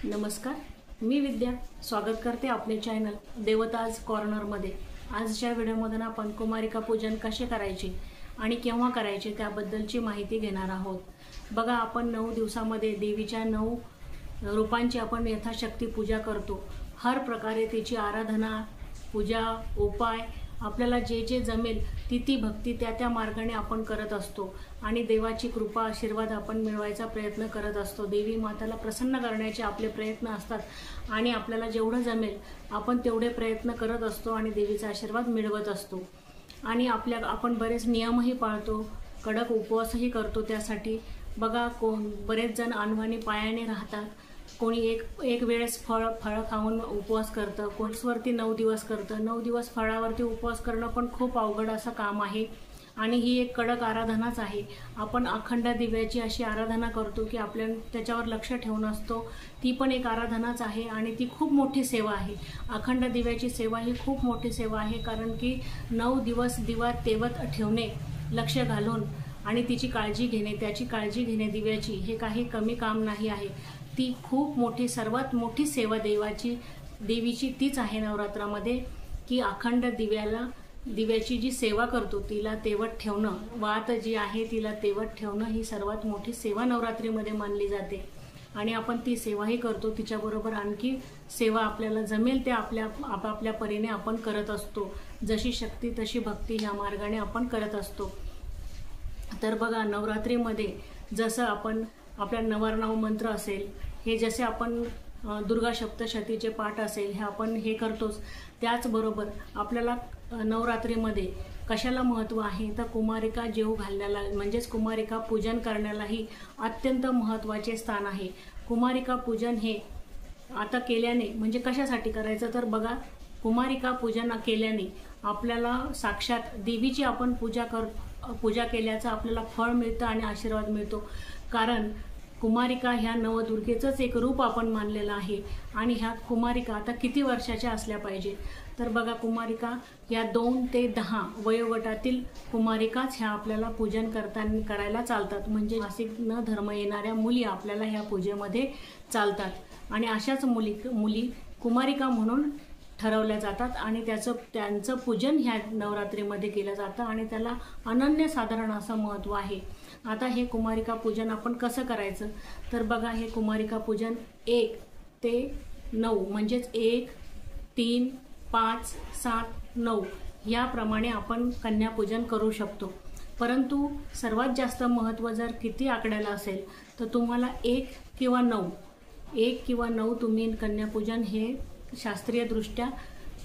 नमस्कार, मी विद्या स्वागत करते आपले चॅनल देवताज कॉर्नरमध्ये। आजच्या व्हिडिओमध्ये आपण कुमारिका पूजन कसे करायचे आणि केव्हा करायचे त्याबद्दलची माहिती घेणार आहोत। बघा, आपण 9 दिवसामध्ये देवीच्या 9 रूपांची आपण यथाशक्ती पूजा करतो। हर प्रकारे तिची आराधना, पूजा, उपाय आपल्याला जे जे जमेल ती भक्ती त्या मार्गाने आपण करत असतो आणि देवाची कृपा आशीर्वाद आपण मिळवायचा प्रयत्न करत असतो। देवी माताला प्रसन्न करण्याचे आपले प्रयत्न असतात आणि आपल्याला जेवढं जमेल आपण तेवढे प्रयत्न करत असतो आणि देवीचा आशीर्वाद मिळवत असतो। आणि आपण बरेच नियमही पाळतो, कडक उपवासही करतो। त्यासाठी बघा, बरेच जण अनवाणी पायाने राहतात, कोणी एक वेळेस फळ खाऊन उपवास करतं, कोर्सवरती 9 दिवस करतं। 9 दिवस फळावरती उपवास करणं पण खूप अवघड असं काम आहे आणि ही एक कडक आराधनाच आहे। आपण अखंड दिव्याची अशी आराधना करतो की आपल्या त्याच्यावर लक्ष ठेवून असतो, ती पण एक आराधनाच आहे आणि ती खूप मोठी सेवा आहे। अखंड दिव्याची सेवा ही खूप मोठी सेवा आहे, कारण की 9 दिवस दिवा तेवत ठेवणे, लक्ष घालून आणि तिची काळजी घेणे, त्याची काळजी घेणे दिव्याची, हे काही कमी काम नाही आहे। ती खूप मोठी, सर्वात मोठी सेवा देवीची तीच आहे नवरात्रामध्ये, की अखंड दिव्याची जी सेवा करतो तिला तेवत ठेवणं, वात जी आहे तिला तेवत ठेवणं ही सर्वात मोठी सेवा नवरात्रीमध्ये मानली जाते आणि आपण ती सेवाही करतो। तिच्याबरोबर आणखी सेवा आपल्याला जमेल ते आपल्या परीने आपण करत असतो। जशी शक्ती तशी भक्ती ह्या मार्गाने आपण करत असतो। तर बघा, नवरात्रीमध्ये जसं आपण आपल्या नवरनाव मंत्र असेल, हे जसे आपण दुर्गा सप्तशतीचे पाठ असेल, हे आपण हे करतोच। त्याचबरोबर आपल्याला नवरात्रीमध्ये कशाला महत्त्व आहे तर कुमारिका जेवू घालण्याला, म्हणजेच कुमारिका पूजन करण्यालाही अत्यंत महत्त्वाचे स्थान आहे। कुमारिका पूजन हे आता केल्याने, म्हणजे कशासाठी करायचं तर बघा, कुमारिका पूजन केल्याने आपल्याला साक्षात देवीची आपण पूजा केल्याचं आपल्याला फळ मिळतं आणि आशीर्वाद मिळतो। कारण कुमारिका ह्या नवदुर्गेचंच एक रूप आपण मानलेलं आहे आणि ह्या कुमारिका आता किती वर्षाच्या असल्या पाहिजे तर बघा, कुमारिका या 2 ते 10 वयोगटातील कुमारिकाच ह्या आपल्याला पूजन करायला चालतात। म्हणजे मासिक न धर्म येणाऱ्या मुली आपल्याला ह्या पूजेमध्ये चालतात आणि अशाच मुली कुमारिका म्हणून ठरवल्या जातात आणि त्यांचं पूजन ह्या नवरात्रीमध्ये केलं जातं आणि त्याला अनन्यसाधारण असं महत्त्व आहे। आता हे कुमारिका पूजन आपण कसं करायचं तर बघा, हे कुमारिका पूजन 1 ते 9 म्हणजेच 1, 3, 5, 7, 9 याप्रमाणे आपण कन्यापूजन करू शकतो। परंतु सर्वात जास्त महत्त्व जर किती आकड्याला असेल तर तुम्हाला 1 किंवा 9 तुम्ही कन्यापूजन हे शास्त्रीयदृष्ट्या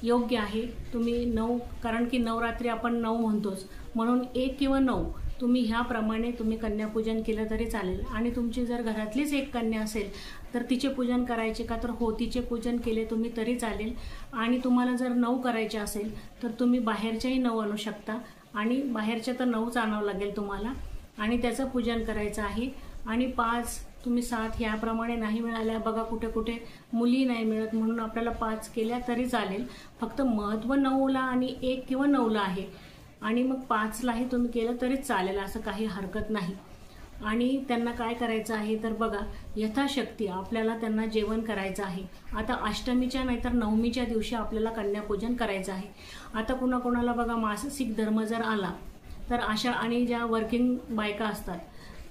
योग्य आहे। तुम्ही 9, कारण की नवरात्री आपण 9 म्हणतोच, म्हणून 1 किंवा 9 तुम्ही ह्याप्रमाणे तुम्ही कन्यापूजन केलं तरी चालेल। आणि तुमची जर घरातलीच एक कन्या असेल तर तिचे पूजन करायचे का तर हो, तिचे पूजन केले तुम्ही तरी चालेल। आणि तुम्हाला जर 9 करायचे असेल तर तुम्ही बाहेरच्याही 9 आणू शकता आणि बाहेरच्या तर 9च आणावं लागेल तुम्हाला आणि त्याचं पूजन करायचं आहे। आणि 5 तुम्ही 7 ह्याप्रमाणे नाही मिळाल्या, बघा कुठे कुठे मुली नाही मिळत म्हणून आपल्याला 5 केल्या तरी चालेल। फक्त महत्त्व 9ला आणि 1 किंवा 9ला आहे आणि मग 5लाही तुम्ही केलं तरी चालेल, असं काही हरकत नाही। आणि त्यांना काय करायचं आहे तर बघा, यथाशक्ती आपल्याला त्यांना जेवण करायचं आहे। आता अष्टमीच्या नाहीतर नवमीच्या दिवशी आपल्याला कन्यापूजन करायचं आहे। आता कुणाला बघा मासिक धर्म जर आला तर अशा, आणि ज्या वर्किंग बायका असतात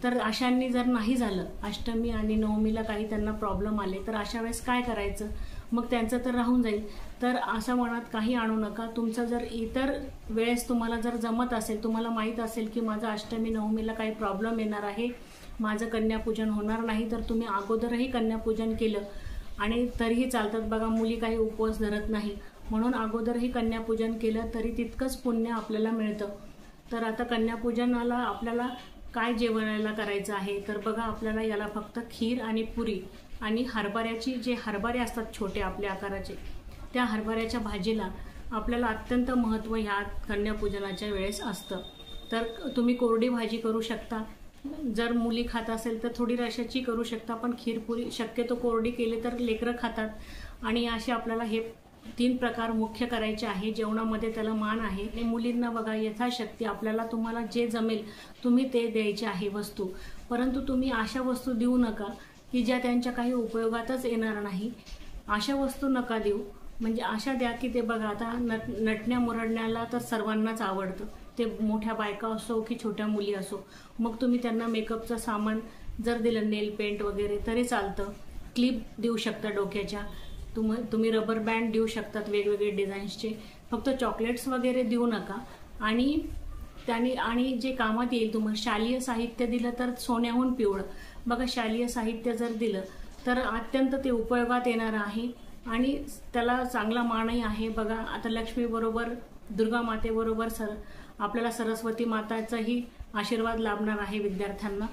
तर अशांनी जर नाही झालं, अष्टमी आणि नवमीला काही त्यांना प्रॉब्लेम आले तर अशा वेळेस काय करायचं, मग त्यांचं तर राहून जाईल। तर असं मनात काही आणू नका। तुमचं जर इतर वेळेस तुम्हाला जर जमत असेल, तुम्हाला माहीत असेल की माझं अष्टमी नवमीला काही प्रॉब्लेम येणार आहे, माझं कन्यापूजन होणार नाही, तर तुम्ही अगोदरही कन्यापूजन केलं आणि तरीही चालतात। बघा, मुली काही उपवास धरत नाही म्हणून अगोदरही कन्यापूजन केलं तरी तितकंच पुण्य आपल्याला मिळतं। तर आता कन्यापूजनाला आपल्याला काय जेवणाला करायचं आहे तर बघा, आपल्याला याला फक्त खीर आणि पुरी आणि जे हरभरे असतात छोटे आपल्या आकाराचे, त्या हरभऱ्याच्या भाजीला आपल्याला अत्यंत महत्त्व ह्या कन्यापूजनाच्या वेळेस असतं। तर तुम्ही कोरडी भाजी करू शकता, जर मुली खात असेल तर थोडी रशाची करू शकता, पण खीरपुरी शक्यतो कोरडी केली तर लेकरं खातात। आणि असे आपल्याला हे 3 प्रकार मुख्य करायचे आहे। जेवणामध्ये त्याला मान आहे आणि मुलींना बघा, यथाशक्ती आपल्याला तुम्हाला जे जमेल तुम्ही ते द्यायचे आहे वस्तू। परंतु तुम्ही अशा वस्तू देऊ नका की ज्या त्यांच्या काही उपयोगातच येणार नाही अशा वस्तू नका देऊ. म्हणजे अशा द्या की ते बघा, आता नटण्या मुरडण्याला तर सर्वांनाच आवडतं, ते मोठ्या बायका असो की छोट्या मुली असो. मग तुम्ही त्यांना मेकअपचं सामान जर दिलं, नेल पेंट वगैरे तरी चालतं. क्लिप देऊ शकता डोक्याच्या, तुम्ही रबर बँड देऊ शकतात वेगवेगळे डिझाईन्सचे. फक्त चॉकलेट्स वगैरे देऊ नका. आणि जे कामात येईल तुम्हाला, शालेय साहित्य दिलं तर सोन्याहून पिवळं. बघा, शालेय साहित्य जर दिलं तर अत्यंत ते उपयोगात येणार आहे आणि त्याला चांगला मानही आहे. बघा, आता लक्ष्मीबरोबर दुर्गा मातेबरोबर आपल्याला सरस्वती माताचाही आशीर्वाद लाभणार आहे विद्यार्थ्यांना.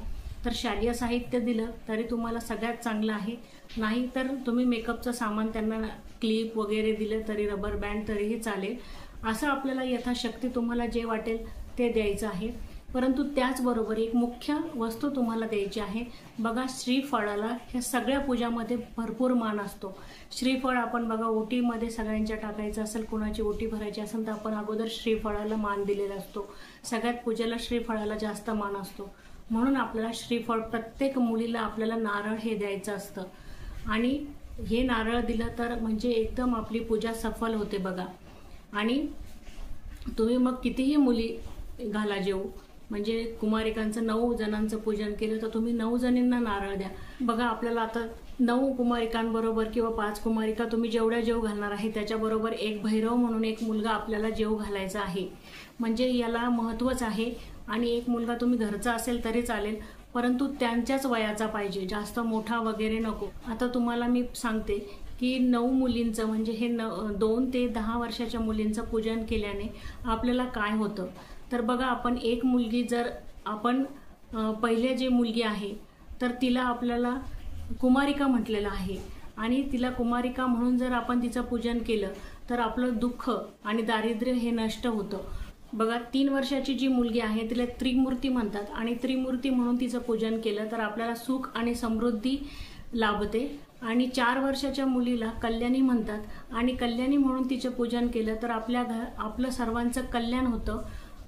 तर शालेय साहित्य दिलं तरी तुम्हाला सगळ्यात चांगलं आहे. नाही तर तुम्ही मेकअपचं सामान त्यांना क्लिप वगैरे दिलं तरी, रबर बँड तरीही चालेल. असं आपल्याला यथाशक्ती तुम्हाला जे वाटेल ते द्यायचं आहे. परंतु त्याचबरोबर एक मुख्य वस्तू तुम्हाला द्यायची आहे. बघा, श्रीफळाला ह्या सगळ्या पूजामध्ये भरपूर मान असतो. श्रीफळ आपण बघा ओटीमध्ये सगळ्यांच्या टाकायचं असेल, कोणाची ओटी भरायची असेल तर आपण अगोदर श्रीफळाला मान दिलेला असतो. सगळ्यात पूजेला श्रीफळाला जास्त मान असतो. म्हणून आपल्याला श्रीफळ, प्रत्येक मुलीला आपल्याला नारळ हे द्यायचं असतं. आणि हे नारळ दिलं तर म्हणजे एकदम आपली पूजा सफल होते बघा. आणि तुम्ही मग कितीही मुली घाला जेवू, म्हणजे कुमारिकांचं 9 जणांचं पूजन केलं तर तुम्ही 9 जणींना नारळ द्या. बघा, आपल्याला आता 9 कुमारिकांबरोबर किंवा 5 कुमारिका तुम्ही जेवढ्या जेव घालणार आहे त्याच्याबरोबर एक भैरव म्हणून एक मुलगा आपल्याला जेव घालायचा आहे. म्हणजे याला महत्त्वच आहे. आणि एक मुलगा तुम्ही घरचा असेल तरी चालेल, परंतु त्यांच्याच वयाचा पाहिजे, जास्त मोठा वगैरे नको. आता तुम्हाला मी सांगते की 9 मुलींचं म्हणजे हे 2 ते 10 वर्षाच्या मुलींचं पूजन केल्याने आपल्याला काय होतं. तर बघा, आपण एक मुलगी जर आपण पहिले जे मुलगी आहे तर तिला आपल्याला कुमारिका म्हटलेलं आहे. आणि तिला कुमारिका म्हणून जर आपण तिचं पूजन केलं तर आपलं दुःख आणि दारिद्र्य हे नष्ट होतं. बघा, 3 वर्षाची जी मुलगी आहे तिला त्रिमूर्ती म्हणतात. आणि त्रिमूर्ती म्हणून तिचं पूजन केलं तर आपल्याला सुख आणि समृद्धी लाभते. आणि 4 वर्षाच्या मुलीला कल्याणी म्हणतात. आणि कल्याणी म्हणून तिचं पूजन केलं तर आपलं सर्वांचं कल्याण होतं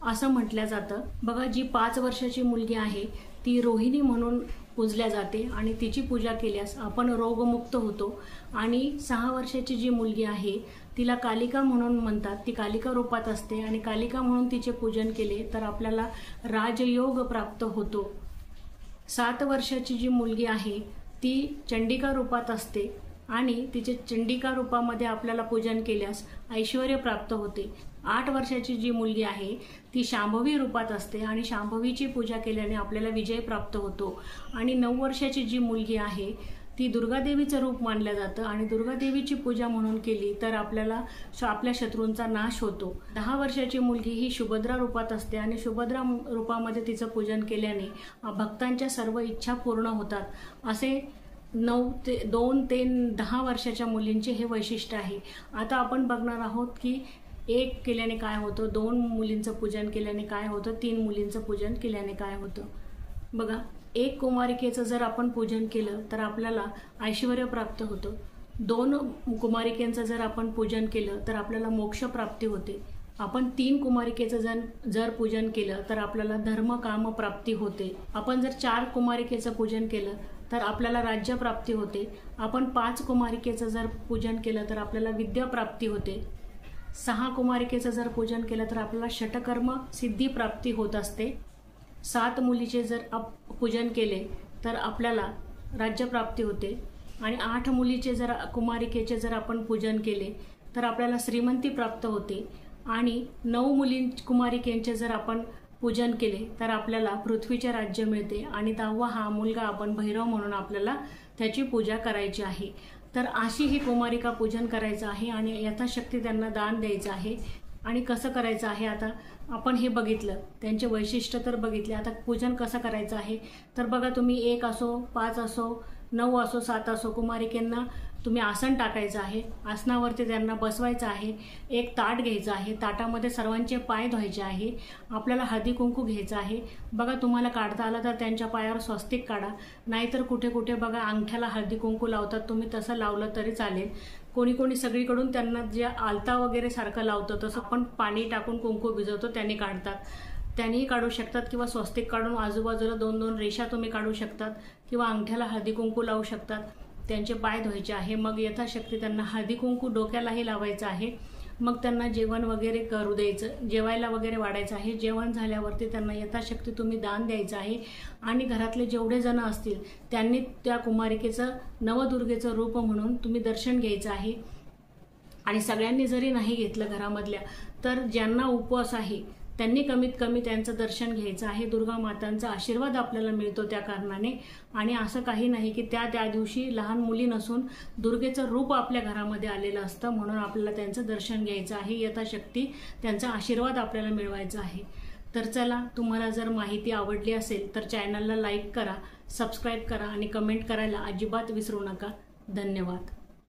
असं म्हटलं जातं. बघा, जी 5 वर्षाची मुलगी आहे ती रोहिणी म्हणून पूजल्या जाते आणि तिची पूजा केल्यास आपण रोगमुक्त होतो. आणि 6 वर्षाची जी मुलगी आहे तिला कालिका म्हणून म्हणतात, ती कालिका रूपात असते. आणि कालिका म्हणून तिचे पूजन केले तर आपल्याला राजयोग प्राप्त होतो. 7 वर्षाची जी मुलगी आहे ती चंडिका रूपात असते आणि तिचे चंडिका रूपामध्ये आपल्याला पूजन केल्यास ऐश्वर्य प्राप्त होते. 8 वर्षाची जी मुलगी आहे ती शांभवी रूपात असते आणि शांभवीची पूजा केल्याने आपल्याला विजय प्राप्त होतो. आणि 9 वर्षाची जी मुलगी आहे ती दुर्गादेवीचं रूप मानलं जातं आणि दुर्गादेवीची पूजा म्हणून केली तर आपल्याला आपल्या शत्रूंचा नाश होतो. 10 वर्षाची मुलगी ही सुभद्रा रूपात असते आणि सुभद्रा रूपामध्ये तिचं पूजन केल्याने भक्तांच्या सर्व इच्छा पूर्ण होतात. असे 2 ते 10 वर्षाच्या मुलींचे हे वैशिष्ट्य आहे. आता आपण बघणार आहोत की 1 केल्याने काय होतं, 2 मुलींचं पूजन केल्याने काय होतं, 3 मुलींचं पूजन केल्याने काय होतं. बघा, 1 कुमारिकेचं जर आपण पूजन केलं तर आपल्याला ऐश्वर्य प्राप्त होतं. 2 कुमारिकेचं जर आपण पूजन केलं तर आपल्याला मोक्ष प्राप्ती होते. आपण 3 कुमारिकेचं जर पूजन केलं तर आपल्याला धर्म काम प्राप्ती होते. आपण जर 4 कुमारिकेचं पूजन केलं तर आपल्याला राज्य प्राप्ती होते. आपण 5 कुमारिकेचं जर पूजन केलं तर आपल्याला विद्या प्राप्ती होते. 6 कुमारिकेचं जर पूजन केलं तर आपल्याला षटकर्म सिद्धी प्राप्ती होत असते. 7 मुलीचे जर पूजन केले तर आपल्याला राज्य प्राप्ती होते. आणि 8 मुलीचे जर कुमारिकेचे जर आपण पूजन केले तर आपल्याला श्रीमंती प्राप्त होते. आणि 9 कुमारिकेंचे जर आपण पूजन केले तर आपल्याला पृथ्वीचे राज्य मिळते. आणि 10वा हा मुलगा आपण भैरव म्हणून आपल्याला त्याची पूजा करायची आहे. तर अशी ही कुमारिका पूजन करायचं आहे आणि यथाशक्ती त्यांना दान द्यायचं आहे. आणि कसं करायचं आहे आता आपण हे बघितलं, त्यांचे वैशिष्ट्य तर बघितले. आता पूजन कसं करायचं आहे तर बघा, तुम्ही 1 असो, 5 असो, 9 असो, 7 असो, कुमारिकेंना तुम्ही आसन टाकायचं आहे. आसनावरती त्यांना बसवायचं आहे. एक ताट घ्यायचं आहे. ताटामध्ये सर्वांचे पाय धुवायचे आहे. आपल्याला हळदी कुंकू घ्यायचं आहे. बघा, तुम्हाला काढता आलं तर त्यांच्या पायावर स्वस्तिक काढा. नाहीतर कुठे कुठे बघा अंगठ्याला हळदी कुंकू लावतात, तुम्ही तसं लावलं तरी चालेल. कोणी कोणी सगळीकडून त्यांना जे आलता वगैरे सारखं लावतं तसं आपण पाणी टाकून कुंकू भिजवतो त्यांनी काढतात. त्यांनीही काढू शकतात किंवा स्वस्तिक काढून आजूबाजूला 2-2 रेषा तुम्ही काढू शकतात किंवा अंगठ्याला हळदी कुंकू लावू शकतात। त्यांचे पाय धुवायचे आहे। मग यथाशक्ती त्यांना हळदी कुंकू डोक्यालाही लावायचं आहे। मग त्यांना जेवण वगैरे करू द्यायचं, जेवायला वगैरे वाढायचं आहे। जेवण झाल्यावरती त्यांना यथाशक्ती तुम्ही दान द्यायचं आहे आणि घरातले जेवढे जण असतील त्यांनी त्या कुमारिकेचं नवदुर्गेचं रूप म्हणून तुम्ही दर्शन घ्यायचं आहे। आणि सगळ्यांनी जरी नाही घेतलं घरामधल्या, तर ज्यांना उपवास आहे त्यांनी कमीत कमी त्यांचं दर्शन घ्यायचं आहे। दुर्गा मातांचा आशीर्वाद आपल्याला मिळतो त्या कारणाने। आणि असं काही नाही की त्या दिवशी लहान मुली नसून दुर्गेचं रूप आपल्या घरामध्ये आलेलं असतं, म्हणून आपल्याला त्यांचं दर्शन घ्यायचं आहे। यथाशक्ती त्यांचा आशीर्वाद आपल्याला मिळवायचा आहे। तर चला, तुम्हाला जर माहिती आवडली असेल तर चॅनलला लाईक करा, सबस्क्राईब करा आणि कमेंट करायला अजिबात विसरू नका। धन्यवाद।